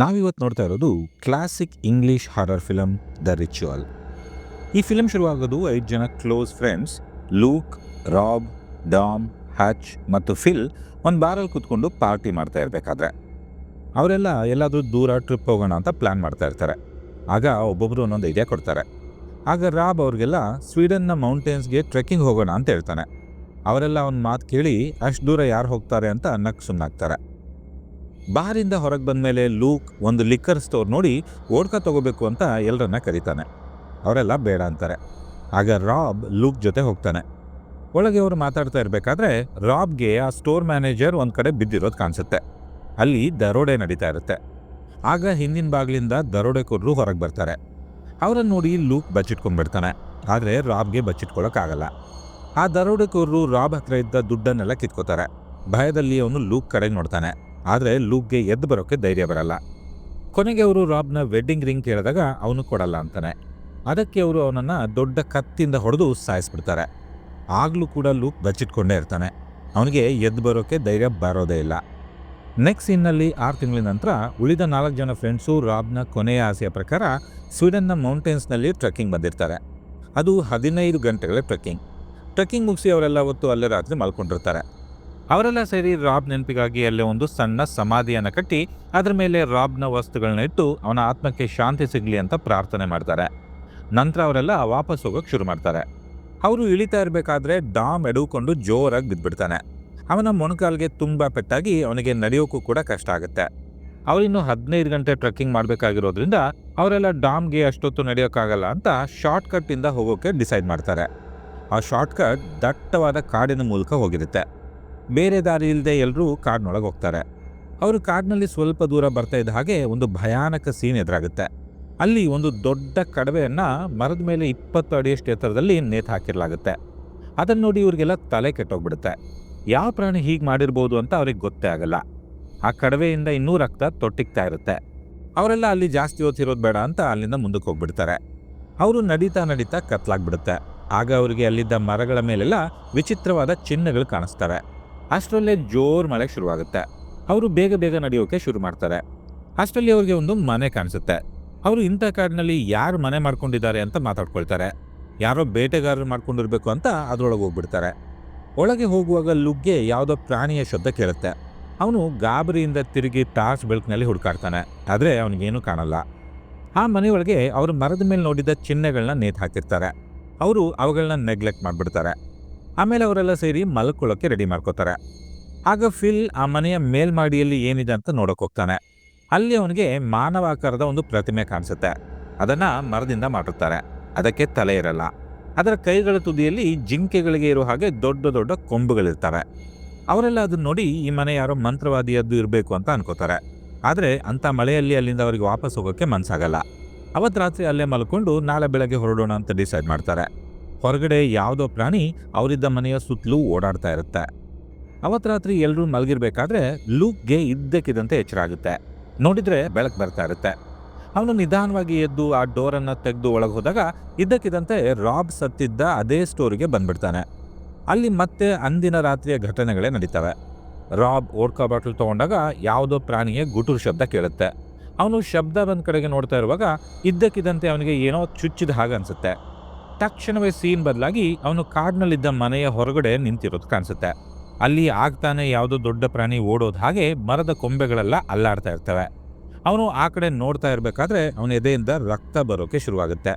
ನಾವಿವತ್ತು ನೋಡ್ತಾ ಇರೋದು classic English horror film the ritual. ಈ ಫಿಲಮ್ ಶುರುವಾಗೋದು 5 ಜನ close friends Luke, Rob, Dom, Hutch ಮತ್ತು ಫಿಲ್ ಒಂದು ಬಾರಲ್ಲಿ ಕೂತ್ಕೊಂಡು ಪಾರ್ಟಿ ಮಾಡ್ತಾ ಇರಬೇಕಾದ್ರೆ ಅವರೆಲ್ಲ ಎಲ್ಲಾದರೂ ದೂರ ಟ್ರಿಪ್ ಹೋಗೋಣ ಅಂತ ಪ್ಲ್ಯಾನ್ ಮಾಡ್ತಾ ಇರ್ತಾರೆ. ಆಗ ಒಬ್ಬೊಬ್ಬರು ಒಂದೊಂದು ಐಡಿಯಾ ಕೊಡ್ತಾರೆ. ಆಗ ರಾಬ್ ಅವ್ರಿಗೆಲ್ಲ ಸ್ವೀಡನ್ನ ಮೌಂಟೇನ್ಸ್ಗೆ ಟ್ರೆಕ್ಕಿಂಗ್ ಹೋಗೋಣ ಅಂತ ಹೇಳ್ತಾನೆ. ಅವರೆಲ್ಲ ಒಂದು ಮಾತು ಕೇಳಿ ಅಷ್ಟು ದೂರ ಯಾರು ಹೋಗ್ತಾರೆ ಅಂತ ಅನ್ನಕ್ಕೆ ಸುಮ್ಮನಾಗ್ತಾರೆ. ಬಾರಿಂದ ಹೊರಗೆ ಬಂದಮೇಲೆ ಲೂಕ್ ಒಂದು ಲಿಕ್ಕರ್ ಸ್ಟೋರ್ ನೋಡಿ ಓಡ್ಕ ತಗೋಬೇಕು ಅಂತ ಎಲ್ಲರನ್ನ ಕರೀತಾನೆ. ಅವರೆಲ್ಲ ಬೇಡ ಅಂತಾರೆ. ಆಗ ರಾಬ್ ಲೂಕ್ ಜೊತೆ ಹೋಗ್ತಾನೆ. ಒಳಗೆ ಅವರು ಮಾತಾಡ್ತಾ ಇರಬೇಕಾದ್ರೆ ರಾಬ್ಗೆ ಆ ಸ್ಟೋರ್ ಮ್ಯಾನೇಜರ್ ಒಂದು ಕಡೆ ಬಿದ್ದಿರೋದು ಕಾಣಿಸುತ್ತೆ. ಅಲ್ಲಿ ದರೋಡೆ ನಡೀತಾ ಇರುತ್ತೆ. ಆಗ ಹಿಂದಿನ ಬಾಗಿಲಿಂದ ದರೋಡೆಕೋರರು ಹೊರಗೆ ಬರ್ತಾರೆ. ಅವರನ್ನು ನೋಡಿ ಲೂಕ್ ಬಚ್ಚಿಟ್ಕೊಂಡ್ಬಿಡ್ತಾನೆ. ಆದರೆ ರಾಬ್ಗೆ ಬಚ್ಚಿಟ್ಕೊಳ್ಳೋಕ್ಕಾಗಲ್ಲ. ಆ ದರೋಡೆಕೋರರು ರಾಬ್ ಹತ್ರ ಇದ್ದ ದುಡ್ಡನ್ನೆಲ್ಲ ಕಿತ್ಕೋತಾರೆ. ಭಯದಲ್ಲಿ ಅವನು ಲೂಕ್ ಕಡೆಗೆ ನೋಡ್ತಾನೆ. ಆದರೆ ಲೂಕ್ಗೆ ಎದ್ದು ಬರೋಕ್ಕೆ ಧೈರ್ಯ ಬರಲ್ಲ. ಕೊನೆಗೆ ಅವರು ರಾಬ್ನ ವೆಡ್ಡಿಂಗ್ ರಿಂಗ್ ಕೇಳಿದಾಗ ಅವನು ಕೊಡಲ್ಲ ಅಂತಾನೆ. ಅದಕ್ಕೆ ಅವರು ಅವನನ್ನು ದೊಡ್ಡ ಕತ್ತಿಂದ ಹೊಡೆದು ಸಾಯಿಸ್ಬಿಡ್ತಾರೆ. ಆಗಲೂ ಕೂಡ ಲೂಕ್ ಬಚ್ಚಿಟ್ಕೊಂಡೇ ಇರ್ತಾನೆ. ಅವನಿಗೆ ಎದ್ದು ಬರೋಕ್ಕೆ ಧೈರ್ಯ ಬರೋದೇ ಇಲ್ಲ. ನೆಕ್ಸ್ಟ್ ಸೀನ್ನಲ್ಲಿ 6 ತಿಂಗಳ ನಂತರ ಉಳಿದ 4 ಜನ ಫ್ರೆಂಡ್ಸು ರಾಬ್ನ ಕೊನೆಯ ಆಸೆಯ ಪ್ರಕಾರ ಸ್ವೀಡನ್ನ ಮೌಂಟೇನ್ಸ್ನಲ್ಲಿ ಟ್ರೆಕ್ಕಿಂಗ್ ಬಂದಿರ್ತಾರೆ. ಅದು 15 ಗಂಟೆಗಳ ಟ್ರೆಕ್ಕಿಂಗ್ ಮುಗಿಸಿ ಅವರೆಲ್ಲ ಹೊತ್ತು ಅಲ್ಲೇ ರಾತ್ರಿ ಮಲ್ಕೊಂಡಿರ್ತಾರೆ. ಅವರೆಲ್ಲ ಸೇರಿ ರಾಬ್ ನೆನಪಿಗಾಗಿ ಅಲ್ಲೇ ಒಂದು ಸಣ್ಣ ಸಮಾಧಿಯನ್ನು ಕಟ್ಟಿ ಅದರ ಮೇಲೆ ರಾಬ್ನ ವಸ್ತುಗಳನ್ನ ಇಟ್ಟು ಅವನ ಆತ್ಮಕ್ಕೆ ಶಾಂತಿ ಸಿಗಲಿ ಅಂತ ಪ್ರಾರ್ಥನೆ ಮಾಡ್ತಾರೆ. ನಂತರ ಅವರೆಲ್ಲ ವಾಪಸ್ ಹೋಗೋಕೆ ಶುರು ಮಾಡ್ತಾರೆ. ಅವರು ಇಳಿತಾ ಇರಬೇಕಾದ್ರೆ ಡಾಮ್ ಎಡುಕೊಂಡು ಜೋರಾಗಿ ಬಿದ್ದುಬಿಡ್ತಾನೆ. ಅವನ ಮೊಣಕಾಲ್ಗೆ ತುಂಬ ಪೆಟ್ಟಾಗಿ ಅವನಿಗೆ ನಡೆಯೋಕ್ಕೂ ಕೂಡ ಕಷ್ಟ ಆಗುತ್ತೆ. ಅವರಿನ್ನು 15 ಗಂಟೆ ಟ್ರೆಕ್ಕಿಂಗ್ ಮಾಡಬೇಕಾಗಿರೋದ್ರಿಂದ ಅವರೆಲ್ಲ ಡಾಮ್ಗೆ ಅಷ್ಟೊತ್ತು ನಡೆಯೋಕ್ಕಾಗಲ್ಲ ಅಂತ ಶಾರ್ಟ್ಕಟ್ಟಿಂದ ಹೋಗೋಕ್ಕೆ ಡಿಸೈಡ್ ಮಾಡ್ತಾರೆ. ಆ ಶಾರ್ಟ್ಕಟ್ ದಟ್ಟವಾದ ಕಾಡಿನ ಮೂಲಕ ಹೋಗಿರುತ್ತೆ. ಬೇರೆ ದಾರಿ ಇಲ್ಲದೆ ಎಲ್ಲರೂ ಕಾಡಿನೊಳಗೆ ಹೋಗ್ತಾರೆ. ಅವರು ಕಾಡಿನಲ್ಲಿ ಸ್ವಲ್ಪ ದೂರ ಬರ್ತಾ ಇದ್ದ ಹಾಗೆ ಒಂದು ಭಯಾನಕ ಸೀನ್ ಎದುರಾಗುತ್ತೆ. ಅಲ್ಲಿ ಒಂದು ದೊಡ್ಡ ಕಡವೆಯನ್ನು ಮರದ ಮೇಲೆ 20 ಅಡಿಯಷ್ಟು ಎತ್ತರದಲ್ಲಿ ನೇತು ಹಾಕಿರಲಾಗುತ್ತೆ. ಅದನ್ನು ನೋಡಿ ಇವ್ರಿಗೆಲ್ಲ ತಲೆ ಕೆಟ್ಟೋಗ್ಬಿಡುತ್ತೆ. ಯಾವ ಪ್ರಾಣಿ ಹೀಗೆ ಮಾಡಿರ್ಬೋದು ಅಂತ ಅವ್ರಿಗೆ ಗೊತ್ತೇ ಆಗಲ್ಲ. ಆ ಕಡವೆಯಿಂದ ಇನ್ನೂ ರಕ್ತ ತೊಟ್ಟಿಗ್ತಾ ಇರುತ್ತೆ. ಅವರೆಲ್ಲ ಅಲ್ಲಿ ಜಾಸ್ತಿ ಹೊತ್ತಿರೋದು ಬೇಡ ಅಂತ ಅಲ್ಲಿಂದ ಮುಂದಕ್ಕೆ ಹೋಗ್ಬಿಡ್ತಾರೆ. ಅವರು ನಡೀತಾ ಕತ್ಲಾಗ್ಬಿಡುತ್ತೆ. ಆಗ ಅವರಿಗೆ ಅಲ್ಲಿದ್ದ ಮರಗಳ ಮೇಲೆಲ್ಲ ವಿಚಿತ್ರವಾದ ಚಿಹ್ನೆಗಳು ಕಾಣಿಸ್ತಾರೆ. ಅಷ್ಟರಲ್ಲೇ ಜೋರು ಮಳೆ ಶುರುವಾಗುತ್ತೆ. ಅವರು ಬೇಗ ನಡೆಯೋಕೆ ಶುರು ಮಾಡ್ತಾರೆ. ಅಷ್ಟರಲ್ಲಿ ಅವ್ರಿಗೆ ಒಂದು ಮನೆ ಕಾಣಿಸುತ್ತೆ. ಅವರು ಇಂಥ ಕಾಡಿನಲ್ಲಿ ಯಾರು ಮನೆ ಮಾಡ್ಕೊಂಡಿದ್ದಾರೆ ಅಂತ ಮಾತಾಡ್ಕೊಳ್ತಾರೆ. ಯಾರೋ ಬೇಟೆಗಾರರು ಮಾಡ್ಕೊಂಡಿರ್ಬೇಕು ಅಂತ ಅದರೊಳಗೆ ಹೋಗ್ಬಿಡ್ತಾರೆ. ಒಳಗೆ ಹೋಗುವಾಗ ಲುಗ್ಗೆ ಯಾವುದೋ ಪ್ರಾಣಿಯ ಶಬ್ದ ಕೇಳುತ್ತೆ. ಅವನು ಗಾಬರಿಯಿಂದ ತಿರುಗಿ ಟಾರ್ಚ್ ಬೆಳಕಿನಲ್ಲಿ ಹುಡುಕಾಡ್ತಾನೆ. ಆದರೆ ಅವನಿಗೇನು ಕಾಣಲ್ಲ. ಆ ಮನೆಯೊಳಗೆ ಅವರು ಮರದ ಮೇಲೆ ನೋಡಿದ ಚಿಹ್ನೆಗಳನ್ನ ನೇತು ಹಾಕಿರ್ತಾರೆ. ಅವರು ಅವುಗಳನ್ನ ನೆಗ್ಲೆಕ್ಟ್ ಮಾಡಿಬಿಡ್ತಾರೆ. ಆಮೇಲೆ ಅವರೆಲ್ಲ ಸೇರಿ ಮಲ್ಕೊಳ್ಳೋಕ್ಕೆ ರೆಡಿ ಮಾಡ್ಕೋತಾರೆ. ಆಗ ಫಿಲ್ ಆ ಮನೆಯ ಮೇಲ್ಮಾಡಿಯಲ್ಲಿ ಏನಿದೆ ಅಂತ ನೋಡೋಕೆ ಹೋಗ್ತಾನೆ. ಅಲ್ಲಿ ಅವನಿಗೆ ಮಾನವಾಕಾರದ ಒಂದು ಪ್ರತಿಮೆ ಕಾಣಿಸುತ್ತೆ. ಅದನ್ನು ಮರದಿಂದ ಮಾಡಿರ್ತಾರೆ. ಅದಕ್ಕೆ ತಲೆ ಇರಲ್ಲ. ಅದರ ಕೈಗಳ ತುದಿಯಲ್ಲಿ ಜಿಂಕೆಗಳಿಗೆ ಇರೋ ಹಾಗೆ ದೊಡ್ಡ ಕೊಂಬುಗಳಿರ್ತವೆ. ಅವರೆಲ್ಲ ಅದನ್ನ ನೋಡಿ ಈ ಮನೆ ಯಾರೋ ಮಂತ್ರವಾದಿಯದ್ದು ಇರಬೇಕು ಅಂತ ಅನ್ಕೋತಾರೆ. ಆದರೆ ಅಂಥ ಮಳೆಯಲ್ಲಿ ಅಲ್ಲಿಂದ ಅವರಿಗೆ ವಾಪಸ್ ಹೋಗೋಕ್ಕೆ ಮನಸ್ಸಾಗಲ್ಲ. ಅವತ್ತು ರಾತ್ರಿ ಅಲ್ಲೇ ಮಲ್ಕೊಂಡು ನಾಳೆ ಬೆಳಗ್ಗೆ ಹೊರಡೋಣ ಅಂತ ಡಿಸೈಡ್ ಮಾಡ್ತಾರೆ. ಹೊರಗಡೆ ಯಾವುದೋ ಪ್ರಾಣಿ ಅವರಿದ್ದ ಮನೆಯ ಸುತ್ತಲೂ ಓಡಾಡ್ತಾ ಇರುತ್ತೆ. ಅವತ್ತು ರಾತ್ರಿ ಎಲ್ಲರೂ ಮಲಗಿರ್ಬೇಕಾದ್ರೆ ಲೂಕ್ಗೆ ಇದ್ದಕ್ಕಿದ್ದಂತೆ ಎಚ್ಚರ ಆಗುತ್ತೆ. ನೋಡಿದ್ರೆ ಬೆಳಕು ಬರ್ತಾ ಇರುತ್ತೆ. ಅವನು ನಿಧಾನವಾಗಿ ಎದ್ದು ಆ ಡೋರನ್ನು ತೆಗೆದು ಒಳಗೆ ಹೋದಾಗ ಇದ್ದಕ್ಕಿದ್ದಂತೆ ರಾಬ್ ಸತ್ತಿದ್ದ ಅದೇ ಸ್ಟೋರಿಗೆ ಬಂದ್ಬಿಡ್ತಾನೆ. ಅಲ್ಲಿ ಮತ್ತೆ ಅಂದಿನ ರಾತ್ರಿಯ ಘಟನೆಗಳೇ ನಡೀತವೆ. ರಾಬ್ ಓಡ್ಕಾ ಬಾಟಲ್ ತೊಗೊಂಡಾಗ ಯಾವುದೋ ಪ್ರಾಣಿಯ ಗುಟುರು ಶಬ್ದ ಕೇಳುತ್ತೆ. ಅವನು ಶಬ್ದ ಬಂದ ಕಡೆಗೆ ನೋಡ್ತಾ ಇರುವಾಗ ಇದ್ದಕ್ಕಿದ್ದಂತೆ ಅವನಿಗೆ ಏನೋ ಚುಚ್ಚಿದ ಹಾಗೆ ಅನಿಸುತ್ತೆ. ತಕ್ಷಣವೇ ಸೀನ್ ಬದಲಾಗಿ ಅವನು ಕಾಡಿನಲ್ಲಿದ್ದ ಮನೆಯ ಹೊರಗಡೆ ನಿಂತಿರೋದು ಕಾಣಿಸುತ್ತೆ. ಅಲ್ಲಿ ಆಗ್ತಾನೆ ಯಾವುದೋ ದೊಡ್ಡ ಪ್ರಾಣಿ ಓಡೋದು ಹಾಗೆ ಮರದ ಕೊಂಬೆಗಳೆಲ್ಲ ಅಲ್ಲಾಡ್ತಾ ಇರ್ತವೆ. ಅವನು ಆ ಕಡೆ ನೋಡ್ತಾ ಇರಬೇಕಾದ್ರೆ ಅವನ ಎದೆಯಿಂದ ರಕ್ತ ಬರೋಕೆ ಶುರುವಾಗುತ್ತೆ.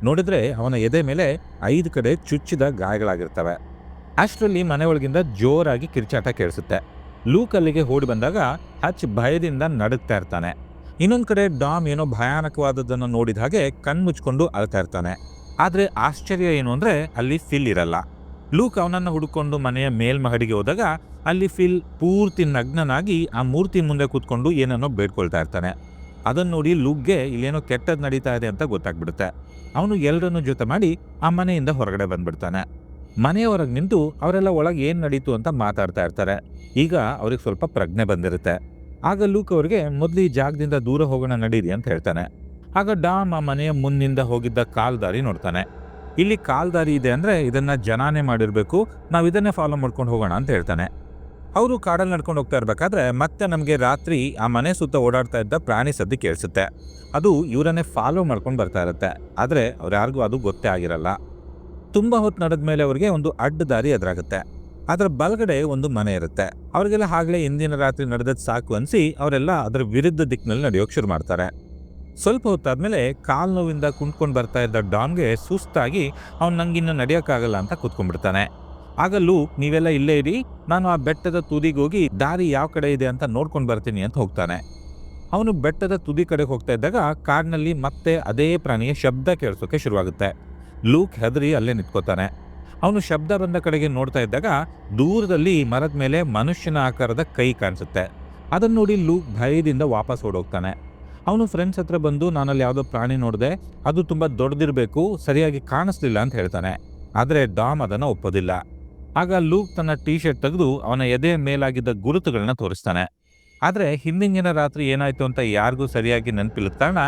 ನೋಡಿದ್ರೆ ಅವನ ಎದೆ ಮೇಲೆ 5 ಕಡೆ ಚುಚ್ಚಿದ ಗಾಯಗಳಾಗಿರ್ತವೆ. ಅಷ್ಟರಲ್ಲಿ ಮನೆ ಒಳಗಿಂದ ಜೋರಾಗಿ ಕಿರ್ಚಾಟ ಕೇಳಿಸುತ್ತೆ. ಲೂಕ್ ಅಲ್ಲಿಗೆ ಓಡಿ ಬಂದಾಗ ಹಚ್ ಭಯದಿಂದ ನಡುಗ್ತಾ ಇರ್ತಾನೆ. ಇನ್ನೊಂದು ಕಡೆ ಡಾಮ್ ಏನೋ ಭಯಾನಕವಾದದ್ದನ್ನು ನೋಡಿದ ಹಾಗೆ ಕಣ್ಮುಚ್ಕೊಂಡು ಅಳ್ತಾ ಇರ್ತಾನೆ. ಆದರೆ ಆಶ್ಚರ್ಯ ಏನು ಅಂದರೆ ಅಲ್ಲಿ ಫಿಲ್ ಇರಲ್ಲ. ಲೂಕ್ ಅವನನ್ನು ಹುಡುಕೊಂಡು ಮನೆಯ ಮೇಲ್ಮಹಡಿಗೆ ಹೋದಾಗ ಅಲ್ಲಿ ಫಿಲ್ ಪೂರ್ತಿ ನಗ್ನನಾಗಿ ಆ ಮೂರ್ತಿ ಮುಂದೆ ಕೂತ್ಕೊಂಡು ಏನನ್ನೋ ಬೇಡ್ಕೊಳ್ತಾ ಇರ್ತಾನೆ. ಅದನ್ನು ನೋಡಿ ಲೂಕ್ಗೆ ಇಲ್ಲೇನೋ ಕೆಟ್ಟದ್ದು ನಡೀತಾ ಇದೆ ಅಂತ ಗೊತ್ತಾಗ್ಬಿಡುತ್ತೆ. ಅವನು ಎಲ್ಲರನ್ನೂ ಜೊತೆ ಮಾಡಿ ಆ ಮನೆಯಿಂದ ಹೊರಗಡೆ ಬಂದ್ಬಿಡ್ತಾನೆ. ಮನೆಯ ಹೊರಗೆ ನಿಂತು ಅವರೆಲ್ಲ ಒಳಗೆ ಏನು ನಡೀತು ಅಂತ ಮಾತಾಡ್ತಾ ಇರ್ತಾರೆ. ಈಗ ಅವ್ರಿಗೆ ಸ್ವಲ್ಪ ಪ್ರಜ್ಞೆ ಬಂದಿರುತ್ತೆ. ಆಗ ಲೂಕ್ ಅವ್ರಿಗೆ ಮೊದಲು ಈ ಜಾಗದಿಂದ ದೂರ ಹೋಗೋಣ ನಡೀರಿ ಅಂತ ಹೇಳ್ತಾನೆ. ಆಗ ಡಾಮ್ ಆ ಮನೆಯ ಮುನ್ನಿಂದ ಹೋಗಿದ್ದ ಕಾಲ್ದಾರಿ ನೋಡ್ತಾನೆ. ಇಲ್ಲಿ ಕಾಲ್ದಾರಿ ಇದೆ ಅಂದರೆ ಇದನ್ನು ಜನಾನೇ ಮಾಡಿರಬೇಕು, ನಾವು ಇದನ್ನೇ ಫಾಲೋ ಮಾಡ್ಕೊಂಡು ಹೋಗೋಣ ಅಂತ ಹೇಳ್ತಾನೆ. ಅವರು ಕಾಡಲ್ಲಿ ನಡ್ಕೊಂಡು ಹೋಗ್ತಾ ಇರ್ಬೇಕಾದ್ರೆ ಮತ್ತೆ ನಮಗೆ ರಾತ್ರಿ ಆ ಮನೆ ಸುತ್ತ ಓಡಾಡ್ತಾ ಇದ್ದ ಪ್ರಾಣಿ ಸದ್ದು ಕೇಳಿಸುತ್ತೆ. ಅದು ಇವರನ್ನೇ ಫಾಲೋ ಮಾಡ್ಕೊಂಡು ಬರ್ತಾ ಇರುತ್ತೆ. ಆದರೆ ಅವ್ರು ಯಾರಿಗೂ ಅದು ಗೊತ್ತೇ ಆಗಿರಲ್ಲ. ತುಂಬ ಹೊತ್ತು ನಡೆದ ಮೇಲೆ ಅವ್ರಿಗೆ ಒಂದು ಅಡ್ಡ ದಾರಿ ಎದುರಾಗುತ್ತೆ. ಅದರ ಬಲಗಡೆ ಒಂದು ಮನೆ ಇರುತ್ತೆ. ಅವ್ರಿಗೆಲ್ಲ ಆಗಲೇ ಇಂದಿನ ರಾತ್ರಿ ನಡೆದದ್ದು ಸಾಕು ಅನಿಸಿ ಅವರೆಲ್ಲ ಅದರ ವಿರುದ್ಧ ದಿಕ್ಕಿನಲ್ಲಿ ನಡೆಯೋಕೆ ಶುರು ಮಾಡ್ತಾರೆ. ಸ್ವಲ್ಪ ಹೊತ್ತಾದ್ಮೇಲೆ ಕಾಲು ನೋವಿಂದ ಕುಂತ್ಕೊಂಡು ಬರ್ತಾ ಇದ್ದ ಡಾನ್ಗೆ ಸುಸ್ತಾಗಿ ಅವ್ನು ನಂಗಿನ್ನು ನಡೆಯೋಕ್ಕಾಗಲ್ಲ ಅಂತ ಕೂತ್ಕೊಂಡ್ಬಿಡ್ತಾನೆ. ಆಗ ಲೂಕ್, ನೀವೆಲ್ಲ ಇಲ್ಲೇ ಇರಿ, ನಾನು ಆ ಬೆಟ್ಟದ ತುದಿಗೆ ಹೋಗಿ ದಾರಿ ಯಾವ ಕಡೆ ಇದೆ ಅಂತ ನೋಡ್ಕೊಂಡು ಬರ್ತೀನಿ ಅಂತ ಹೋಗ್ತಾನೆ. ಅವನು ಬೆಟ್ಟದ ತುದಿ ಕಡೆಗೆ ಹೋಗ್ತಾ ಇದ್ದಾಗ ಕಾಡಿನಲ್ಲಿ ಮತ್ತೆ ಅದೇ ಪ್ರಾಣಿಯ ಶಬ್ದ ಕೇಳಿಸೋಕೆ ಶುರುವಾಗುತ್ತೆ. ಲೂಕ್ ಹೆದರಿ ಅಲ್ಲೇ ನಿಂತ್ಕೋತಾನೆ. ಅವನು ಶಬ್ದ ಬಂದ ಕಡೆಗೆ ನೋಡ್ತಾ ಇದ್ದಾಗ ದೂರದಲ್ಲಿ ಮರದ ಮೇಲೆ ಮನುಷ್ಯನ ಆಕಾರದ ಕೈ ಕಾಣಿಸುತ್ತೆ. ಅದನ್ನು ನೋಡಿ ಲೂಕ್ ಭಯದಿಂದ ವಾಪಸ್ ಓಡೋಗ್ತಾನೆ. ಅವನು ಫ್ರೆಂಡ್ಸ್ ಹತ್ರ ಬಂದು, ನಾನಲ್ಲಿ ಯಾವುದೋ ಪ್ರಾಣಿ ನೋಡಿದೆ, ಅದು ತುಂಬ ದೊಡ್ಡದಿರಬೇಕು, ಸರಿಯಾಗಿ ಕಾಣಿಸ್ಲಿಲ್ಲ ಅಂತ ಹೇಳ್ತಾನೆ. ಆದರೆ ಡಾಮ್ ಅದನ್ನು ಒಪ್ಪೋದಿಲ್ಲ. ಆಗ ಲೂಕ್ ತನ್ನ ಟೀ ಶರ್ಟ್ ತೆಗೆದು ಅವನ ಎದೆಯ ಮೇಲಾಗಿದ್ದ ಗುರುತುಗಳನ್ನ ತೋರಿಸ್ತಾನೆ. ಆದರೆ ಹಿಂದಿನ ರಾತ್ರಿ ಏನಾಯ್ತು ಅಂತ ಯಾರಿಗೂ ಸರಿಯಾಗಿ ನೆನಪಿಲ್ಲದ ಕಾರಣ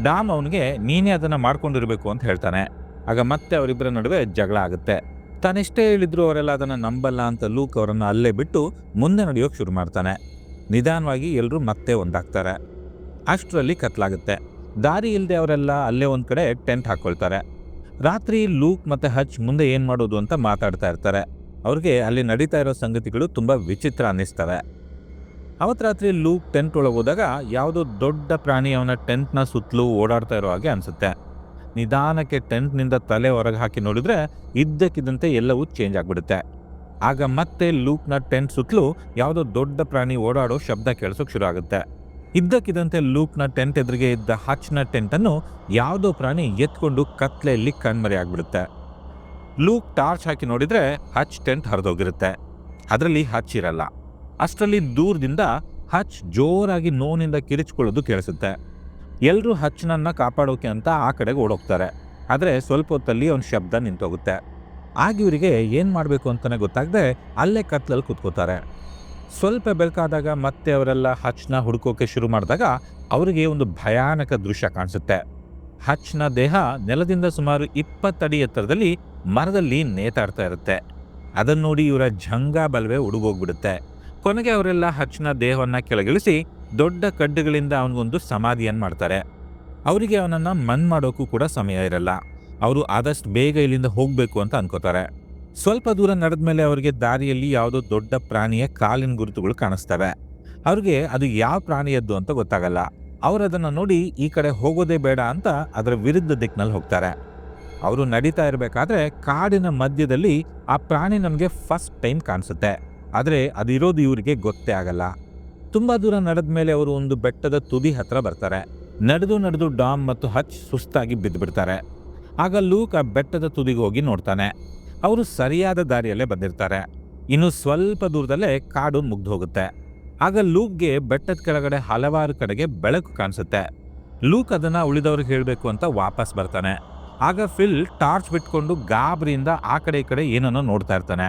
ಡಾಮ್ ಅವನಿಗೆ ನೀನೇ ಅದನ್ನು ಮಾಡ್ಕೊಂಡಿರ್ಬೇಕು ಅಂತ ಹೇಳ್ತಾನೆ. ಆಗ ಮತ್ತೆ ಅವರಿಬ್ಬರ ನಡುವೆ ಜಗಳ ಆಗುತ್ತೆ. ತಾನೆಷ್ಟೇ ಹೇಳಿದ್ರು ಅವರೆಲ್ಲ ಅದನ್ನು ನಂಬಲ್ಲ ಅಂತ ಲೂಕ್ ಅವರನ್ನು ಅಲ್ಲೇ ಬಿಟ್ಟು ಮುಂದೆ ನಡೆಯೋಕೆ ಶುರು ಮಾಡ್ತಾನೆ. ನಿಧಾನವಾಗಿ ಎಲ್ಲರೂ ಮತ್ತೆ ಒಂದಾಗ್ತಾರೆ. ಅಷ್ಟರಲ್ಲಿ ಕತ್ಲಾಗುತ್ತೆ. ದಾರಿ ಇಲ್ಲದೆ ಅವರೆಲ್ಲ ಅಲ್ಲೇ ಒಂದು ಕಡೆ ಟೆಂಟ್ ಹಾಕ್ಕೊಳ್ತಾರೆ. ರಾತ್ರಿ ಲೂಕ್ ಮತ್ತು ಹಚ್ ಮುಂದೆ ಏನು ಮಾಡೋದು ಅಂತ ಮಾತಾಡ್ತಾ ಇರ್ತಾರೆ. ಅವ್ರಿಗೆ ಅಲ್ಲಿ ನಡೀತಾ ಇರೋ ಸಂಗತಿಗಳು ತುಂಬ ವಿಚಿತ್ರ ಅನ್ನಿಸ್ತವೆ. ಅವತ್ತು ರಾತ್ರಿ ಲೂಕ್ ಟೆಂಟ್ ಒಳಗೆ ಹೋದಾಗ ಯಾವುದೋ ದೊಡ್ಡ ಪ್ರಾಣಿ ಅವನ ಟೆಂಟ್ನ ಸುತ್ತಲೂ ಓಡಾಡ್ತಾ ಇರೋ ಹಾಗೆ ಅನಿಸುತ್ತೆ. ನಿಧಾನಕ್ಕೆ ಟೆಂಟ್ನಿಂದ ತಲೆ ಹೊರಗೆ ಹಾಕಿ ನೋಡಿದ್ರೆ ಇದ್ದಕ್ಕಿದ್ದಂತೆ ಎಲ್ಲವೂ ಚೇಂಜ್ ಆಗಿಬಿಡುತ್ತೆ. ಆಗ ಮತ್ತೆ ಲೂಕ್ನ ಟೆಂಟ್ ಸುತ್ತಲೂ ಯಾವುದೋ ದೊಡ್ಡ ಪ್ರಾಣಿ ಓಡಾಡೋ ಶಬ್ದ ಕೇಳಿಸೋಕೆ ಶುರು ಆಗುತ್ತೆ. ಇದ್ದಕ್ಕಿದ್ದಂತೆ ಲೂಕ್ನ ಟೆಂಟ್ ಎದುರಿಗೆ ಇದ್ದ ಹಚ್ನ ಟೆಂಟನ್ನು ಯಾವುದೋ ಪ್ರಾಣಿ ಎತ್ಕೊಂಡು ಕತ್ಲೆಯಲ್ಲಿ ಕಣ್ಮರೆ ಆಗಿಬಿಡುತ್ತೆ. ಲೂಕ್ ಟಾರ್ಚ್ ಹಾಕಿ ನೋಡಿದ್ರೆ ಹಚ್ ಟೆಂಟ್ ಹರಿದೋಗಿರುತ್ತೆ. ಅದರಲ್ಲಿ ಹಚ್ ಇರಲ್ಲ. ಅಷ್ಟರಲ್ಲಿ ದೂರದಿಂದ ಹಚ್ ಜೋರಾಗಿ ನೋವಿನಿಂದ ಕಿರಿಚ್ಕೊಳ್ಳೋದು ಕೇಳಿಸುತ್ತೆ. ಎಲ್ಲರೂ ಹಚ್ನನ್ನ ಕಾಪಾಡೋಕೆ ಅಂತ ಆ ಕಡೆಗೆ ಓಡೋಗ್ತಾರೆ. ಆದರೆ ಸ್ವಲ್ಪ ಹೊತ್ತಲ್ಲಿ ಅವನ ಶಬ್ದ ನಿಂತೋಗುತ್ತೆ. ಆಗ ಇವರಿಗೆ ಏನು ಮಾಡಬೇಕು ಅಂತಲೇ ಗೊತ್ತಾಗದೆ ಅಲ್ಲೇ ಕತ್ಲಲ್ಲಿ ಕೂತ್ಕೋತಾರೆ. ಸ್ವಲ್ಪ ಬೆಳಕಾದಾಗ ಮತ್ತೆ ಅವರೆಲ್ಲ ಹಚ್ನ ಹುಡುಕೋಕೆ ಶುರು ಮಾಡಿದಾಗ ಅವರಿಗೆ ಒಂದು ಭಯಾನಕ ದೃಶ್ಯ ಕಾಣಿಸುತ್ತೆ. ಹಚ್ನ ದೇಹ ನೆಲದಿಂದ ಸುಮಾರು 20 ಅಡಿ ಎತ್ತರದಲ್ಲಿ ಮರದಲ್ಲಿ ನೇತಾಡ್ತಾ ಇರುತ್ತೆ. ಅದನ್ನು ನೋಡಿ ಇವರ ಜಂಗ ಬಲ್ವೆ ಉಡುಗೋಗ್ಬಿಡುತ್ತೆ. ಕೊನೆಗೆ ಅವರೆಲ್ಲ ಹಚ್ನ ದೇಹವನ್ನು ಕೆಳಗಿಳಿಸಿ ದೊಡ್ಡ ಕಡ್ಡುಗಳಿಂದ ಅವನಿಗೊಂದು ಸಮಾಧಿಯನ್ನು ಮಾಡ್ತಾರೆ. ಅವರಿಗೆ ಅವನನ್ನು ಮಣ್ಣು ಮಾಡೋಕ್ಕೂ ಕೂಡ ಸಮಯ ಇರಲ್ಲ. ಅವರು ಆದಷ್ಟು ಬೇಗ ಇಲ್ಲಿಂದ ಹೋಗಬೇಕು ಅಂತ ಅನ್ಕೋತಾರೆ. ಸ್ವಲ್ಪ ದೂರ ನಡೆದ ಮೇಲೆ ಅವರಿಗೆ ದಾರಿಯಲ್ಲಿ ಯಾವುದೋ ದೊಡ್ಡ ಪ್ರಾಣಿಯ ಕಾಲಿನ ಗುರುತುಗಳು ಕಾಣಿಸ್ತವೆ. ಅವ್ರಿಗೆ ಅದು ಯಾವ ಪ್ರಾಣಿಯದ್ದು ಅಂತ ಗೊತ್ತಾಗಲ್ಲ. ಅವರು ಅದನ್ನು ನೋಡಿ ಈ ಕಡೆ ಹೋಗೋದೇ ಬೇಡ ಅಂತ ಅದರ ವಿರುದ್ಧ ದಿಕ್ಕಿನಲ್ಲಿ ಹೋಗ್ತಾರೆ. ಅವರು ನಡೀತಾ ಇರಬೇಕಾದ್ರೆ ಕಾಡಿನ ಮಧ್ಯದಲ್ಲಿ ಆ ಪ್ರಾಣಿ ನಮಗೆ ಫಸ್ಟ್ ಟೈಮ್ ಕಾಣಿಸುತ್ತೆ. ಆದರೆ ಅದಿರೋದು ಇವರಿಗೆ ಗೊತ್ತೇ ಆಗಲ್ಲ. ತುಂಬ ದೂರ ನಡೆದ ಮೇಲೆ ಅವರು ಒಂದು ಬೆಟ್ಟದ ತುದಿ ಹತ್ರ ಬರ್ತಾರೆ. ನಡೆದು ಡಾಮ್ ಮತ್ತು ಹಚ್ ಸುಸ್ತಾಗಿ ಬಿದ್ದುಬಿಡ್ತಾರೆ. ಆಗ ಲೂಕ್ ಆ ಬೆಟ್ಟದ ತುದಿಗೆ ಹೋಗಿ ನೋಡ್ತಾನೆ. ಅವರು ಸರಿಯಾದ ದಾರಿಯಲ್ಲೇ ಬಂದಿರ್ತಾರೆ. ಇನ್ನು ಸ್ವಲ್ಪ ದೂರದಲ್ಲೇ ಕಾಡು ಮುಗ್ದು ಹೋಗುತ್ತೆ. ಆಗ ಲೂಕ್ಗೆ ಬೆಟ್ಟದ ಕೆಳಗಡೆ ಹಲವಾರು ಕಡೆಗೆ ಬೆಳಕು ಕಾಣಿಸುತ್ತೆ. ಲೂಕ್ ಅದನ್ನು ಉಳಿದವ್ರಿಗೆ ಹೇಳಬೇಕು ಅಂತ ವಾಪಸ್ ಬರ್ತಾನೆ. ಆಗ ಫಿಲ್ ಟಾರ್ಚ್ ಬಿಟ್ಕೊಂಡು ಗಾಬರಿಯಿಂದ ಆ ಕಡೆ ಈ ಕಡೆ ಏನನ್ನೋ ನೋಡ್ತಾ ಇರ್ತಾನೆ.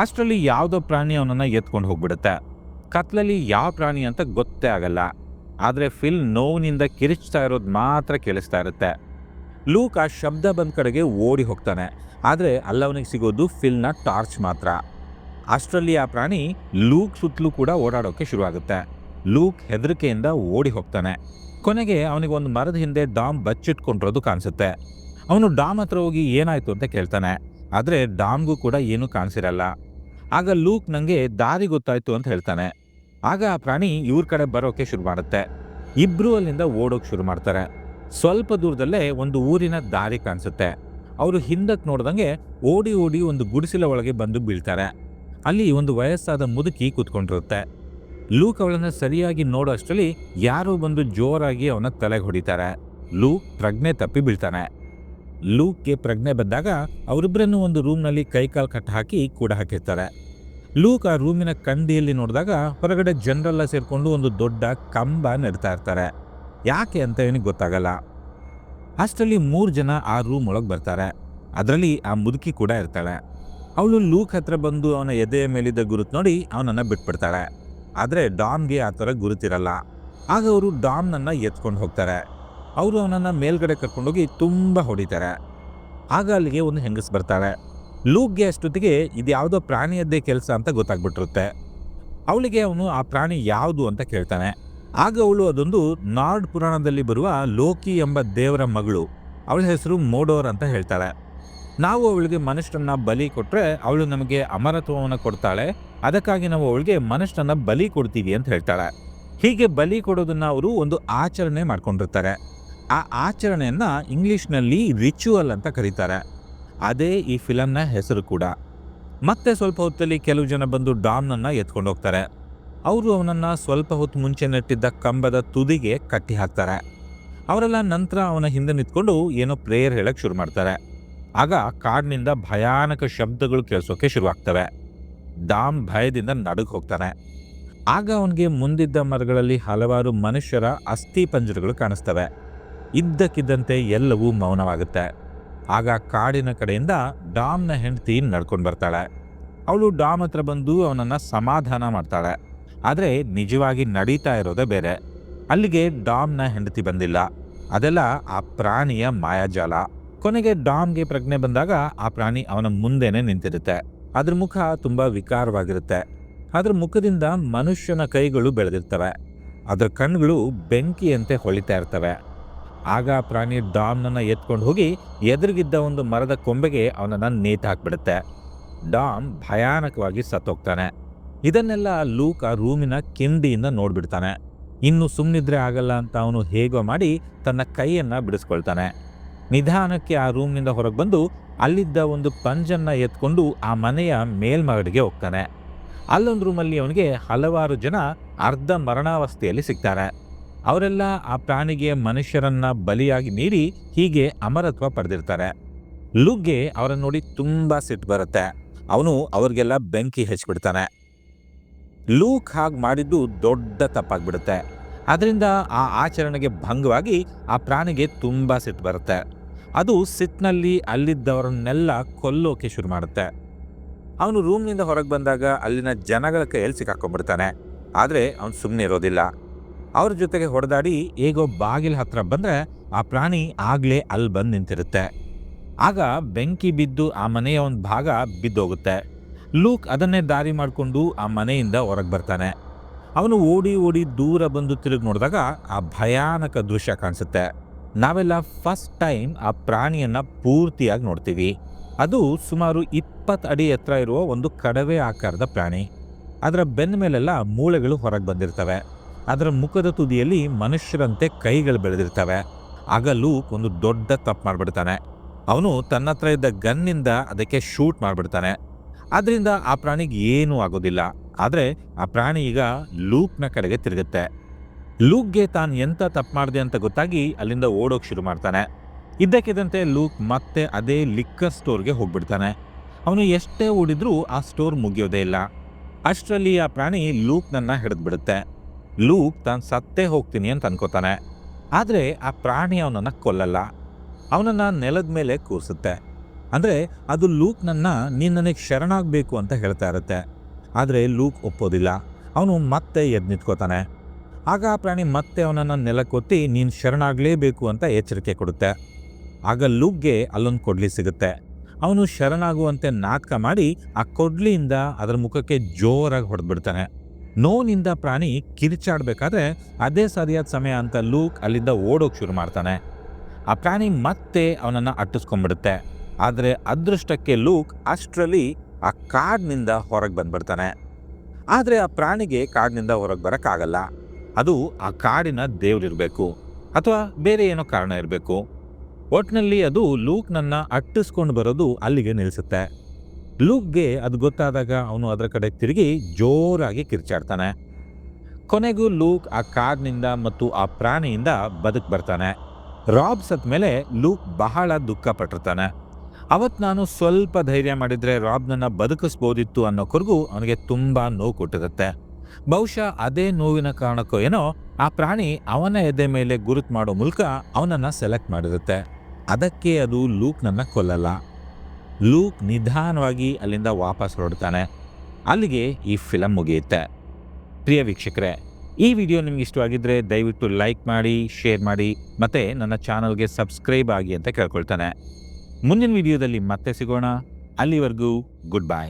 ಅಷ್ಟರಲ್ಲಿ ಯಾವುದೋ ಪ್ರಾಣಿ ಅವನನ್ನು ಎತ್ಕೊಂಡು ಹೋಗ್ಬಿಡುತ್ತೆ. ಕತ್ಲಲ್ಲಿ ಯಾವ ಪ್ರಾಣಿ ಅಂತ ಗೊತ್ತೇ ಆಗಲ್ಲ. ಆದರೆ ಫಿಲ್ ನೋವಿನಿಂದ ಕಿರಿಚ್ತಾ ಇರೋದು ಮಾತ್ರ ಕೇಳಿಸ್ತಾ ಇರುತ್ತೆ. ಲೂಕ್ ಆ ಶಬ್ದ ಬಂದ ಕಡೆಗೆ ಓಡಿ ಹೋಗ್ತಾನೆ. ಆದರೆ ಅಲ್ಲವನಿಗೆ ಸಿಗೋದು ಫಿಲ್ನ ಟಾರ್ಚ್ ಮಾತ್ರ. ಅಷ್ಟರಲ್ಲಿ ಆ ಪ್ರಾಣಿ ಲೂಕ್ ಸುತ್ತಲೂ ಕೂಡ ಓಡಾಡೋಕೆ ಶುರುವಾಗುತ್ತೆ. ಲೂಕ್ ಹೆದರಿಕೆಯಿಂದ ಓಡಿ ಹೋಗ್ತಾನೆ. ಕೊನೆಗೆ ಅವನಿಗೆ ಒಂದು ಮರದ ಹಿಂದೆ ಡಾಮ್ ಬಚ್ಚಿಟ್ಕೊಂಡಿರೋದು ಕಾಣಿಸುತ್ತೆ. ಅವನು ಡಾಮ್ ಹತ್ರ ಹೋಗಿ ಏನಾಯ್ತು ಅಂತ ಕೇಳ್ತಾನೆ. ಆದರೆ ಡಾಮ್ಗೂ ಕೂಡ ಏನೂ ಕಾಣಿಸಿರಲ್ಲ. ಆಗ ಲೂಕ್ ನನಗೆ ದಾರಿ ಗೊತ್ತಾಯ್ತು ಅಂತ ಹೇಳ್ತಾನೆ. ಆಗ ಆ ಪ್ರಾಣಿ ಇವ್ರ ಕಡೆ ಬರೋಕೆ ಶುರು ಮಾಡುತ್ತೆ. ಇಬ್ರು ಅಲ್ಲಿಂದ ಓಡೋಕೆ ಶುರು ಮಾಡ್ತಾರೆ. ಸ್ವಲ್ಪ ದೂರದಲ್ಲೇ ಒಂದು ಊರಿನ ದಾರಿ ಕಾಣಿಸುತ್ತೆ. ಅವರು ಹಿಂದಕ್ಕೆ ನೋಡ್ದಂಗೆ ಓಡಿ ಒಂದು ಗುಡಿಸಲ ಒಳಗೆ ಬಂದು ಬೀಳ್ತಾರೆ. ಅಲ್ಲಿ ಒಂದು ವಯಸ್ಸಾದ ಮುದುಕಿ ಕೂತ್ಕೊಂಡಿರುತ್ತೆ. ಲೂಕ್ ಅವಳನ್ನು ಸರಿಯಾಗಿ ನೋಡೋ ಅಷ್ಟರಲ್ಲಿ ಯಾರೋ ಬಂದು ಜೋರಾಗಿ ಅವನ ತಲೆಗೆ ಹೊಡಿತಾರೆ. ಲೂಕ್ ಪ್ರಜ್ಞೆ ತಪ್ಪಿ ಬೀಳ್ತಾನೆ. ಲೂಕ್ಗೆ ಪ್ರಜ್ಞೆ ಬಂದಾಗ ಅವರಿಬ್ಬರನ್ನು ಒಂದು ರೂಮ್ನಲ್ಲಿ ಕೈಕಾಲು ಕಟ್ಟು ಹಾಕಿ ಕೂಡ ಹಾಕಿರ್ತಾರೆ. ಲೂಕ್ ಆ ರೂಮಿನ ಕಂಡಿಯಲ್ಲಿ ನೋಡಿದಾಗ ಹೊರಗಡೆ ಜನರೆಲ್ಲ ಸೇರಿಕೊಂಡು ಒಂದು ದೊಡ್ಡ ಕಂಬ ನೆಡ್ತಾ ಇರ್ತಾರೆ. ಯಾಕೆ ಅಂತ ಏನಿಗೆ ಗೊತ್ತಾಗಲ್ಲ. ಅಷ್ಟರಲ್ಲಿ 3 ಜನ ಆ ರೂಮ್ ಒಳಗೆ ಬರ್ತಾರೆ. ಅದರಲ್ಲಿ ಆ ಮುದುಕಿ ಕೂಡ ಇರ್ತಾಳೆ. ಅವಳು ಲೂಕ್ ಹತ್ರ ಬಂದು ಅವನ ಎದೆಯ ಮೇಲಿದ್ದ ಗುರುತು ನೋಡಿ ಅವನನ್ನು ಬಿಟ್ಬಿಡ್ತಾಳೆ. ಆದರೆ ಡಾಮ್ಗೆ ಆ ಥರ ಗುರುತಿರಲ್ಲ. ಆಗ ಅವರು ಡಾಮ್ನನ್ನು ಎತ್ಕೊಂಡು ಹೋಗ್ತಾರೆ. ಅವರು ಅವನನ್ನು ಮೇಲ್ಗಡೆ ಕರ್ಕೊಂಡೋಗಿ ತುಂಬ ಹೊಡಿತಾರೆ. ಆಗ ಅಲ್ಲಿಗೆ ಒಂದು ಹೆಂಗಸ್ ಬರ್ತಾಳೆ. ಲೂಕ್ಗೆ ಅಷ್ಟೊತ್ತಿಗೆ ಇದು ಯಾವುದೋ ಪ್ರಾಣಿಯದ್ದೇ ಕೆಲಸ ಅಂತ ಗೊತ್ತಾಗ್ಬಿಟ್ಟಿರುತ್ತೆ. ಅವಳಿಗೆ ಅವನು ಆ ಪ್ರಾಣಿ ಯಾವುದು ಅಂತ ಕೇಳ್ತಾನೆ. ಆಗ ಅವಳು ಅದೊಂದು ನಾರ್ಡ್ ಪುರಾಣದಲ್ಲಿ ಬರುವ ಲೋಕಿ ಎಂಬ ದೇವರ ಮಗಳು, ಅವಳ ಹೆಸರು ಮೋಡೋರ್ ಅಂತ ಹೇಳ್ತಾಳೆ. ನಾವು ಅವಳಿಗೆ ಮನುಷ್ಯರನ್ನ ಬಲಿ ಕೊಟ್ಟರೆ ಅವಳು ನಮಗೆ ಅಮರತ್ವವನ್ನು ಕೊಡ್ತಾಳೆ, ಅದಕ್ಕಾಗಿ ನಾವು ಅವಳಿಗೆ ಮನುಷ್ಯರನ್ನ ಬಲಿ ಕೊಡ್ತೀವಿ ಅಂತ ಹೇಳ್ತಾಳೆ. ಹೀಗೆ ಬಲಿ ಕೊಡೋದನ್ನ ಅವರು ಒಂದು ಆಚರಣೆ ಮಾಡ್ಕೊಂಡಿರ್ತಾರೆ. ಆ ಆಚರಣೆಯನ್ನ ಇಂಗ್ಲಿಷ್ನಲ್ಲಿ ರಿಚುವಲ್ ಅಂತ ಕರೀತಾರೆ. ಅದೇ ಈ ಫಿಲಮ್ನ ಹೆಸರು ಕೂಡ. ಮತ್ತೆ ಸ್ವಲ್ಪ ಹೊತ್ತಲ್ಲಿ ಕೆಲವು ಜನ ಬಂದು ಡಾಮ್ನನ್ನ ಎತ್ಕೊಂಡು ಹೋಗ್ತಾರೆ. ಅವರು ಅವನನ್ನ ಸ್ವಲ್ಪ ಹೊತ್ತು ಮುಂಚೆ ನೆಟ್ಟಿದ್ದ ಕಂಬದ ತುದಿಗೆ ಕಟ್ಟಿ ಹಾಕ್ತಾರೆ. ಅವರೆಲ್ಲ ನಂತರ ಅವನ ಹಿಂದೆ ನಿಂತ್ಕೊಂಡು ಏನೋ ಪ್ರೇಯರ್ ಹೇಳಕ್ ಶುರು ಮಾಡ್ತಾರೆ. ಆಗ ಕಾಡಿನಿಂದ ಭಯಾನಕ ಶಬ್ದಗಳು ಕೇಳಿಸೋಕೆ ಶುರುವಾಗ್ತವೆ. ಡಾಮ್ ಭಯದಿಂದ ನಡುಗ್ ಹೋಗ್ತಾನೆ. ಆಗ ಅವನಿಗೆ ಮುಂದಿದ್ದ ಮರಗಳಲ್ಲಿ ಹಲವಾರು ಮನುಷ್ಯರ ಅಸ್ಥಿ ಪಂಜರಗಳು ಕಾಣಿಸ್ತವೆ. ಇದ್ದಕ್ಕಿದ್ದಂತೆ ಎಲ್ಲವೂ ಮೌನವಾಗುತ್ತೆ. ಆಗ ಕಾಡಿನ ಕಡೆಯಿಂದ ಡಾಮ್ನ ಹೆಂಡತಿ ನಡ್ಕೊಂಡು ಬರ್ತಾಳೆ. ಅವಳು ಡಾಮ್ ಹತ್ರ ಬಂದು ಅವನನ್ನ ಸಮಾಧಾನ ಮಾಡ್ತಾಳೆ. ಆದರೆ ನಿಜವಾಗಿ ನಡೀತಾ ಇರೋದೇ ಬೇರೆ. ಅಲ್ಲಿಗೆ ಡಾಮ್ನ ಹೆಂಡತಿ ಬಂದಿಲ್ಲ, ಅದೆಲ್ಲ ಆ ಪ್ರಾಣಿಯ ಮಾಯಾಜಾಲ. ಕೊನೆಗೆ ಡಾಮ್ಗೆ ಪ್ರಜ್ಞೆ ಬಂದಾಗ ಆ ಪ್ರಾಣಿ ಅವನ ಮುಂದೆನೆ ನಿಂತಿರುತ್ತೆ. ಅದ್ರ ಮುಖ ತುಂಬಾ ವಿಕಾರವಾಗಿರುತ್ತೆ. ಅದ್ರ ಮುಖದಿಂದ ಮನುಷ್ಯನ ಕೈಗಳು ಬೆಳೆದಿರ್ತವೆ. ಅದರ ಕಣ್ಣುಗಳು ಬೆಂಕಿಯಂತೆ ಹೊಳಿತಾ ಇರ್ತವೆ. ಆಗ ಆ ಪ್ರಾಣಿ ಡಾಮ್ನನ್ನ ಎತ್ಕೊಂಡು ಹೋಗಿ ಎದುರಿಗಿದ್ದ ಒಂದು ಮರದ ಕೊಂಬೆಗೆ ಅವನನ್ನ ನೇತು ಹಾಕ್ಬಿಡುತ್ತೆ. ಡಾಮ್ ಭಯಾನಕವಾಗಿ ಸತ್ತೋಗ್ತಾನೆ. ಇದನ್ನೆಲ್ಲ ಲೂಕ್ ಆ ರೂಮಿನ ಕಿಂಡಿಯಿಂದ ನೋಡ್ಬಿಡ್ತಾನೆ. ಇನ್ನು ಸುಮ್ಮನಿದ್ರೆ ಆಗಲ್ಲ ಅಂತ ಅವನು ಹೇಗೋ ಮಾಡಿ ತನ್ನ ಕೈಯನ್ನ ಬಿಡಿಸ್ಕೊಳ್ತಾನೆ. ನಿಧಾನಕ್ಕೆ ಆ ರೂಮ್ನಿಂದ ಹೊರಗೆ ಬಂದು ಅಲ್ಲಿದ್ದ ಒಂದು ಪಂಜನ್ನ ಎತ್ಕೊಂಡು ಆ ಮನೆಯ ಮೇಲ್ಮಹಡಿಗೆ ಹೋಗ್ತಾನೆ. ಅಲ್ಲೊಂದು ರೂಮಲ್ಲಿ ಅವನಿಗೆ ಹಲವಾರು ಜನ ಅರ್ಧ ಮರಣಾವಸ್ಥೆಯಲ್ಲಿ ಸಿಗ್ತಾರೆ. ಅವರೆಲ್ಲ ಆ ಪ್ರಾಣಿಗೆ ಮನುಷ್ಯರನ್ನ ಬಲಿಯಾಗಿ ನೀಡಿ ಹೀಗೆ ಅಮರತ್ವ ಪಡೆದಿರ್ತಾರೆ. ಲೂಕ್ಗೆ ಅವರನ್ನು ನೋಡಿ ತುಂಬಾ ಸಿಟ್ಟು ಬರುತ್ತೆ. ಅವನು ಅವ್ರಿಗೆಲ್ಲ ಬೆಂಕಿ ಹಚ್ಚಿಬಿಡ್ತಾನೆ. ಲೂಕ್ ಹಾಗೆ ಮಾಡಿದ್ದು ದೊಡ್ಡ ತಪ್ಪಾಗ್ಬಿಡುತ್ತೆ. ಅದರಿಂದ ಆ ಆಚರಣೆಗೆ ಭಂಗವಾಗಿ ಆ ಪ್ರಾಣಿಗೆ ತುಂಬಾ ಸಿಟ್ಟು ಬರುತ್ತೆ. ಅದು ಸಿಟ್ಟಿನಲ್ಲಿ ಅಲ್ಲಿದ್ದವರನ್ನೆಲ್ಲ ಕೊಲ್ಲೋಕೆ ಶುರು ಮಾಡುತ್ತೆ. ಅವನು ರೂಮ್ನಿಂದ ಹೊರಗೆ ಬಂದಾಗ ಅಲ್ಲಿನ ಜನಗಳ ಕೈಯಲ್ಲಿ ಸಿಕ್ಕಾಕೊಂಡ್ಬಿಡ್ತಾನೆ. ಆದರೆ ಅವನು ಸುಮ್ಮನೆ ಇರೋದಿಲ್ಲ. ಅವ್ರ ಜೊತೆಗೆ ಹೊಡೆದಾಡಿ ಹೇಗೋ ಬಾಗಿಲ ಹತ್ರ ಬಂದರೆ ಆ ಪ್ರಾಣಿ ಆಗಲೇ ಅಲ್ಲಿ ಬಂದು ನಿಂತಿರುತ್ತೆ. ಆಗ ಬೆಂಕಿ ಬಿದ್ದು ಆ ಮನೆಯ ಒಂದು ಭಾಗ ಬಿದ್ದೋಗುತ್ತೆ. ಲೂಕ್ ಅದನ್ನೇ ದಾರಿ ಮಾಡಿಕೊಂಡು ಆ ಮನೆಯಿಂದ ಹೊರಗೆ ಬರ್ತಾನೆ. ಅವನು ಓಡಿ ಓಡಿ ದೂರ ಬಂದು ತಿರುಗಿ ನೋಡಿದಾಗ ಆ ಭಯಾನಕ ದೃಶ್ಯ ಕಾಣಿಸುತ್ತೆ. ನಾವೆಲ್ಲ ಫಸ್ಟ್ ಟೈಮ್ ಆ ಪ್ರಾಣಿಯನ್ನ ಪೂರ್ತಿಯಾಗಿ ನೋಡ್ತೀವಿ. ಅದು ಸುಮಾರು 20 ಅಡಿ ಎತ್ತರ ಇರುವ ಒಂದು ಕಡವೆ ಆಕಾರದ ಪ್ರಾಣಿ. ಅದರ ಬೆನ್ನ ಮೇಲೆಲ್ಲ ಮೂಳೆಗಳು ಹೊರಗೆ ಬಂದಿರ್ತವೆ. ಅದರ ಮುಖದ ತುದಿಯಲ್ಲಿ ಮನುಷ್ಯರಂತೆ ಕೈಗಳು ಬೆಳೆದಿರ್ತವೆ. ಆಗ ಲೂಕ್ ಒಂದು ದೊಡ್ಡ ತಪ್ಪು ಮಾಡಿಬಿಡ್ತಾನೆ. ಅವನು ತನ್ನ ಹತ್ರ ಇದ್ದ ಗನ್ನಿಂದ ಅದಕ್ಕೆ ಶೂಟ್ ಮಾಡಿಬಿಡ್ತಾನೆ. ಅದರಿಂದ ಆ ಪ್ರಾಣಿಗೆ ಏನೂ ಆಗೋದಿಲ್ಲ. ಆದರೆ ಆ ಪ್ರಾಣಿ ಈಗ ಲೂಕ್ನ ಕಡೆಗೆ ತಿರುಗುತ್ತೆ. ಲೂಕ್ಗೆ ತಾನು ಎಂತ ತಪ್ಪು ಮಾಡಿದೆ ಅಂತ ಗೊತ್ತಾಗಿ ಅಲ್ಲಿಂದ ಓಡೋಕೆ ಶುರು ಮಾಡ್ತಾನೆ. ಇದ್ದಕ್ಕಿದ್ದಂತೆ ಲೂಕ್ ಮತ್ತೆ ಅದೇ ಲಿಕ್ಕರ್ ಸ್ಟೋರ್ಗೆ ಹೋಗ್ಬಿಡ್ತಾನೆ. ಅವನು ಎಷ್ಟೇ ಓಡಿದ್ರೂ ಆ ಸ್ಟೋರ್ ಮುಗಿಯೋದೇ ಇಲ್ಲ. ಅಷ್ಟರಲ್ಲಿ ಆ ಪ್ರಾಣಿ ಲೂಕ್ನನ್ನ ಹಿಡಿದ್ಬಿಡುತ್ತೆ. ಲೂಕ್ ತಾನು ಸತ್ತೇ ಹೋಗ್ತೀನಿ ಅಂತ ಅನ್ಕೋತಾನೆ. ಆದರೆ ಆ ಪ್ರಾಣಿ ಅವನನ್ನು ಕೊಲ್ಲಲ್ಲ. ಅವನನ್ನು ನೆಲದ ಮೇಲೆ ಕೂರಿಸುತ್ತೆ. ಅಂದರೆ ಅದು ಲೂಕ್ನನ್ನ ನೀನು ನನಗೆ ಶರಣಾಗಬೇಕು ಅಂತ ಹೇಳ್ತಾ ಇರುತ್ತೆ. ಆದರೆ ಲೂಕ್ ಒಪ್ಪೋದಿಲ್ಲ. ಅವನು ಮತ್ತೆ ಎದ್ದು ನಿಂತ್ಕೋತಾನೆ. ಆಗ ಆ ಪ್ರಾಣಿ ಮತ್ತೆ ಅವನನ್ನು ನೆಲಕ್ಕೊತ್ತಿ ನೀನು ಶರಣಾಗಲೇಬೇಕು ಅಂತ ಎಚ್ಚರಿಕೆ ಕೊಡುತ್ತೆ. ಆಗ ಲೂಕ್ಗೆ ಅಲ್ಲೊಂದು ಕೊಡ್ಲಿ ಸಿಗುತ್ತೆ. ಅವನು ಶರಣಾಗುವಂತೆ ನಾಟಕ ಮಾಡಿ ಆ ಕೊಡ್ಲಿಯಿಂದ ಅದರ ಮುಖಕ್ಕೆ ಜೋರಾಗಿ ಹೊಡೆದ್ಬಿಡ್ತಾನೆ. ನೋವಿನಿಂದ ಪ್ರಾಣಿ ಕಿರಿಚಾಡಬೇಕಾದ್ರೆ ಅದೇ ಸರಿಯಾದ ಸಮಯ ಅಂತ ಲೂಕ್ ಅಲ್ಲಿಂದ ಓಡೋಕೆ ಶುರು ಮಾಡ್ತಾನೆ. ಆ ಪ್ರಾಣಿ ಮತ್ತೆ ಅವನನ್ನು ಅಟ್ಟಿಸ್ಕೊಂಡ್ಬಿಡುತ್ತೆ. ಆದರೆ ಅದೃಷ್ಟಕ್ಕೆ ಲೂಕ್ ಅಷ್ಟರಲ್ಲಿ ಆ ಕಾಡಿನಿಂದ ಹೊರಗೆ ಬಂದ್ಬಿಡ್ತಾನೆ. ಆದರೆ ಆ ಪ್ರಾಣಿಗೆ ಕಾಡಿನಿಂದ ಹೊರಗೆ ಬರೋಕ್ಕಾಗಲ್ಲ. ಅದು ಆ ಕಾಡಿನ ದೇವ್ರಿರಬೇಕು ಅಥವಾ ಬೇರೆ ಏನೋ ಕಾರಣ ಇರಬೇಕು. ಒಟ್ಟಿನಲ್ಲಿ ಅದು ಲೂಕ್ನನ್ನ ಅಟ್ಟಿಸ್ಕೊಂಡು ಬರೋದು ಅಲ್ಲಿಗೆ ನಿಲ್ಲಿಸುತ್ತೆ. ಲೂಕ್ಗೆ ಅದು ಗೊತ್ತಾದಾಗ ಅವನು ಅದರ ಕಡೆ ತಿರುಗಿ ಜೋರಾಗಿ ಕಿರ್ಚಾಡ್ತಾನೆ. ಕೊನೆಗೂ ಲೂಕ್ ಆ ಕಾಡಿನಿಂದ ಮತ್ತು ಆ ಪ್ರಾಣಿಯಿಂದ ಬದುಕ್ ಬರ್ತಾನೆ. ರಾಬ್ ಸತ್ ಮೇಲೆ ಲೂಕ್ ಬಹಳ ದುಃಖ ಪಟ್ಟಿರ್ತಾನೆ. ಅವತ್ತು ನಾನು ಸ್ವಲ್ಪ ಧೈರ್ಯ ಮಾಡಿದ್ರೆ ರಾಬ್ನನ್ನ ಬದುಕಿಸ್ಬೋದಿತ್ತು ಅನ್ನೋವರೆಗೂ ಅವನಿಗೆ ತುಂಬಾ ನೋವು ಕೊಟ್ಟಿರುತ್ತೆ. ಬಹುಶಃ ಅದೇ ನೋವಿನ ಕಾರಣಕ್ಕೋ ಏನೋ ಆ ಪ್ರಾಣಿ ಅವನ ಎದೆ ಮೇಲೆ ಗುರುತು ಮಾಡೋ ಮೂಲಕ ಅವನನ್ನ ಸೆಲೆಕ್ಟ್ ಮಾಡಿರುತ್ತೆ. ಅದಕ್ಕೆ ಅದು ಲೂಕ್ನನ್ನ ಕೊಲ್ಲಲ್ಲ. ಲೂಕ್ ನಿಧಾನವಾಗಿ ಅಲ್ಲಿಂದ ವಾಪಸ್ ಹೊರಡ್ತಾನೆ. ಅಲ್ಲಿಗೆ ಈ ಫಿಲಮ್ ಮುಗಿಯುತ್ತೆ. ಪ್ರಿಯ ವೀಕ್ಷಕರೇ, ಈ ವಿಡಿಯೋ ನಿಮ್ಗೆ ಇಷ್ಟವಾಗಿದ್ದರೆ ದಯವಿಟ್ಟು ಲೈಕ್ ಮಾಡಿ, ಶೇರ್ ಮಾಡಿ, ಮತ್ತು ನನ್ನ ಚಾನಲ್ಗೆ ಸಬ್ಸ್ಕ್ರೈಬ್ ಆಗಿ ಅಂತ ಕೇಳ್ಕೊಳ್ತಾನೆ. ಮುಂದಿನ ವಿಡಿಯೋದಲ್ಲಿ ಮತ್ತೆ ಸಿಗೋಣ. ಅಲ್ಲಿವರೆಗೂ ಗುಡ್ ಬೈ.